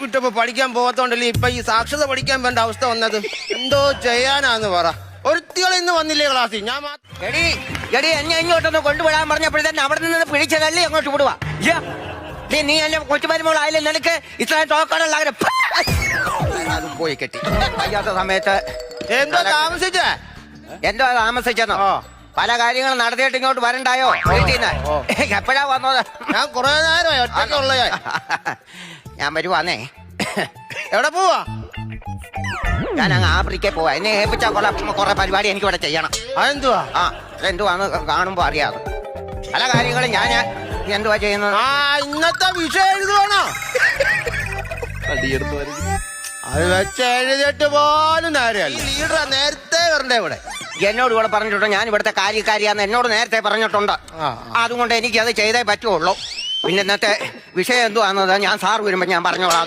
വിട്ടപ്പോ പഠിക്കാൻ പോകത്തോണ്ടല്ലേ ഇപ്പൊ ഈ സാക്ഷരത പഠിക്കാൻ വേണ്ട അവസ്ഥ വന്നത്. എന്തോ ചെയ്യാനാന്ന് പറ. ഒരുത്തികൾ ഇന്ന് വന്നില്ലേ ക്ലാസ്സിൽ? ഞാൻ എടി എന്നെ ഇങ്ങോട്ടൊന്ന് കൊണ്ടുവിടാൻ പറഞ്ഞപ്പോഴത്തന്നെ അവിടെ നിന്ന് പിടിച്ചതല്ലേ അങ്ങോട്ട് വിടുവാ. നീ എന്നെ കൊച്ചുമരുമോളായാലും നിനക്ക് ഇത്രയും ടോക്കണുള്ള അത് പോയി കെട്ടി വയ്യാത്ത സമയത്ത് എന്തോ താമസിച്ചേ? എന്തോ താമസിച്ചെന്നോ? പല കാര്യങ്ങളും നടത്തിയിട്ട് ഇങ്ങോട്ട് വരണ്ടായോ വീട്ടിൽ നിന്ന്? എപ്പോഴാ വന്നത്? ഞാൻ കുറെ നേരമായി ഒറ്റയ്ക്കുള്ള. ഞാൻ വരുവാന്നേ. എവിടെ പോവാ? ഞാൻ അങ്ങ് ആഫ്രിക്കയിൽ പോവാ. എന്നെ ഏൽപ്പിച്ച കുറെ പരിപാടി എനിക്ക് ഇവിടെ ചെയ്യണം. അതെന്തുവാ? അതെന്തുവാന്ന് കാണുമ്പോ അറിയാതെ പല കാര്യങ്ങളും ഞാൻ എന്തുവാ ചെയ്യുന്നത്. ഇന്നത്തെ വിഷയം എഴുതുവാണോ? അത് വെച്ച് എഴുതിയിട്ട് പോലും നേരെയല്ല. ലീഡറാ നേരത്തെ വരണ്ടേ ഇവിടെ? എന്നോട് ഇവിടെ പറഞ്ഞിട്ടുണ്ട് ഞാൻ ഇവിടുത്തെ കാര്യക്കാരിയാന്ന് എന്നോട് നേരത്തെ പറഞ്ഞിട്ടുണ്ട്. അതുകൊണ്ട് എനിക്ക് അത് ചെയ്തേ പറ്റുള്ളൂ. പിന്നെ ഇന്നത്തെ വിഷയം എന്തുവാന്നത് ഞാൻ സാർ വരുമ്പോ ഞാൻ പറഞ്ഞോളാം.